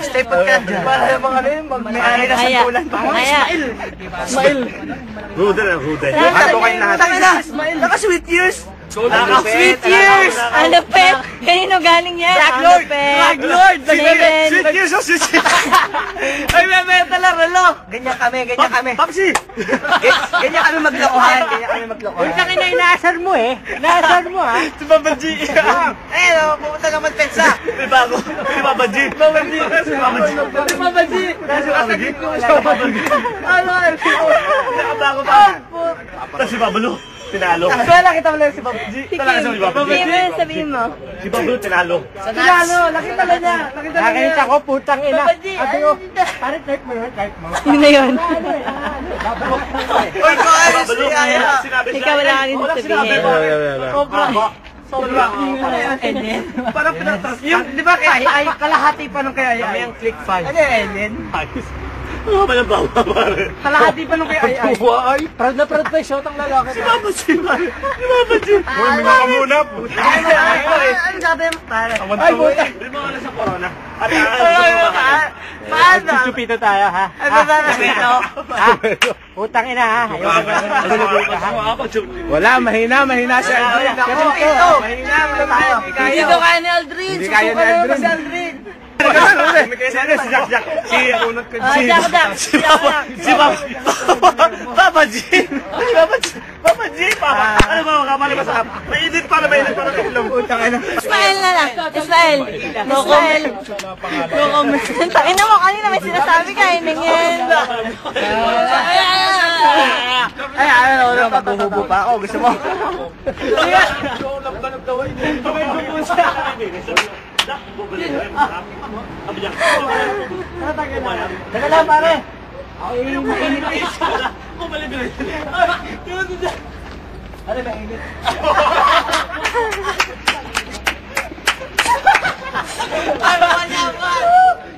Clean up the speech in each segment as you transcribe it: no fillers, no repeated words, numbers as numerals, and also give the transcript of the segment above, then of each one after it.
Stay put ka dyan. Para yung mga rin, mag-may-ari na sa tulan. Ismail. Ruder na, ruder. Hato kayo lahat. Naka-sweet years. Sweet years! Ang lapit! Kanino galing yan? Drug Lord! Sweet years o sweet years! Ay, may tala, relo! Ganyan kami. Papsi! Ganyan kami maglokohan. Uy, takin na inaasar mo eh. Inaasar mo ha. Si Papa G! Eh, pumunta naman pensa. May bago! Si Papa G! Si Papa G! Si Papa G! Ano? Nakabago pa! Tapos si Pablo! Tinalo! Kaya kita mo lang si Papa G. Talaga si Papa G! Sabihin mo. Si Pablo tinalo! Tinalo! Nakita na niya! Nakakita ko, putang ina. Sabi ko, parang type mo yun, type mo. Yun na yun. Uy, ko ayos! Pablo! Sinabi siya! Ikaw wala ka rin sabihin. Sobra. Parang pinatras. Di ba kaya ay kalahati pa nung kaya ay? Kami ang click 5. Ano yung alien? Ano ba ng bawa, pare? Kalahati pa nung kaya ay. Buhay! Proud na proud pa yung shot ang lalaki. Si Papa G! Si Papa G! Uy, may mga muna! Ano sabi mo? Pare. Ay, buta! Hindi mo alam sa corona. Paano? Chupito tayo ha. Ano ba na dito? Putang ina ha. Wala, mahina siya. Ito! Mahina tayo. Dito kaya ni Aldrin. Hindi kaya ni Aldrin. Si Jack. Si Ronald ko. Papa G. Papa G. Ano ba kapali ba sa mainit para ng ilong. Ismael na lang. Ismael. No comment. Takin na mo kanina may sinasabi ka. Iningin. Ay, ano, magbububo pa ako. Gusto mo? Teka lang, pare. Ay, mainit eh. Ano, mainit? Ano ka niya ba?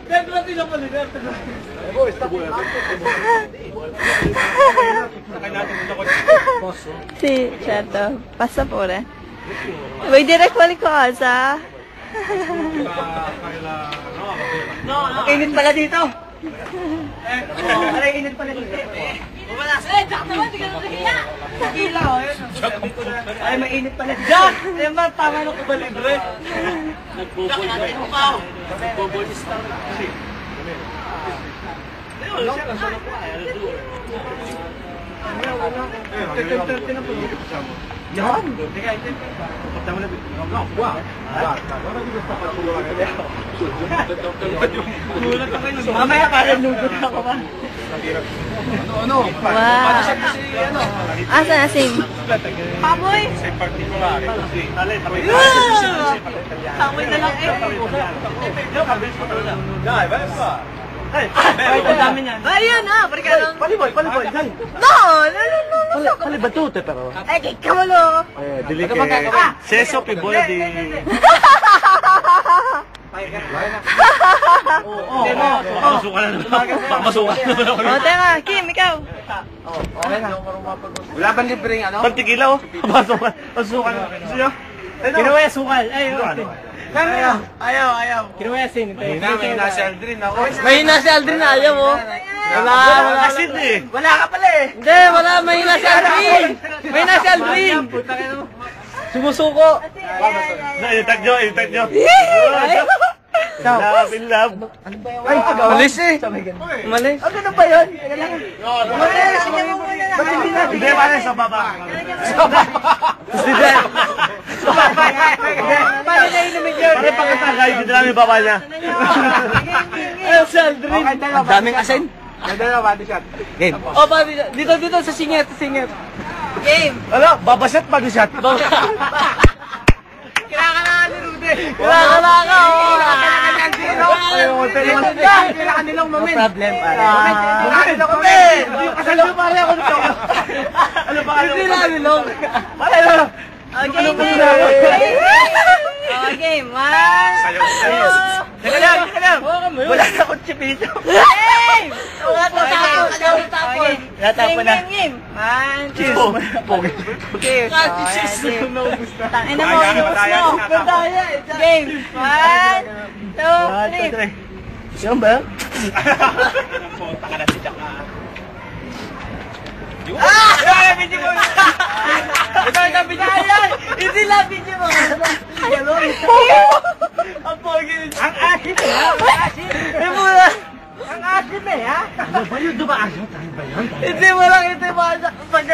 Nagpati na pala. Sì, certo. Passa pure. Vuoi dire qualcosa? Init pala dito. Aray, init pala dito. Ilaw, ayun. Ay, mainit pala. Jack! Ayun ba, tama na ko ba libre? Nagbobol star. Yan! Mamaya parang lugot ako ba? Ano? Wow. Asan na Sim? Paboy! Paboy na lang eh. Ay, ang dami niyan. Ayun na, barikado. Paliboy. No! Palibatute pero. Ay, kawalo. Dili kay Seso Piboy di. Masukan na naman. O, teka, Kim, ikaw. Okay na. Wala bang libreng ano? Pagtigila oh. Masukan. Gusto nyo? Kinuha sukal. Ay, Ayaw. kinuha sin. Mahina si Aldrin ako. Mahina si Aldrin, ayaw mo. Wala asin eh. Wala ka pala eh. Hindi, wala. Mahina si Aldrin. Mahina si Aldrin. Sumusuko. Itag nyo. Love. Ay, malis eh. Umalis. Ano ba yun? Umalis. Hindi pare sa baba. Paano niya inumin yun? Pare pagkatagay, hindi namin baba niya. Ayaw si Aldrin. Ang daming asin. Body shot. Game. O, dito sa singit. Game. Ano? Babasyat, body-shot. Kailangan ni Rudy. Kailangan ka. Kailangan nilang mamin. No problem, pare. Kailangan nilang mamin. Kasal mo pare ako nito. Ano ba? Hindi lang nilong. Pare. Okay, game. Sayo. Teka lang. Wala na akong chipito. Game! Tapos. Natapon na. Game. One, two. Cheers. Pogi. Cheers. Kasi Oh, cheers ayan, game. na naubos na. Tangin na mo, inubos mo. Game. One, two, three. Saan ba? Punta ka na si Jack. Ay, video mo! Ito ang video mo! Hindi lang video mo. Ang pogi! Ang asin eh, ha? Ang asin! Ay, muna. Ang asin eh, ha? Ano ba yun? Dumaan yun? Tayo ba yun? Hindi mo lang ito yung mga pag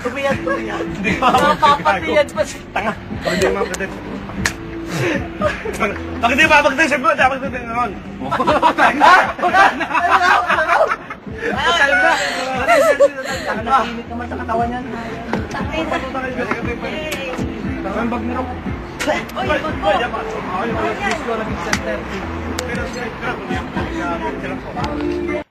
tumiyad. Napapatiyad pa siya. Tanga. Hindi mo mapagdad. Bakit di ba mapagdad siya? Dapat ko din naman. Nakalimit naman sa katawan yan. Tangin na. Ang bag nila. Oy, bag mo. Ay,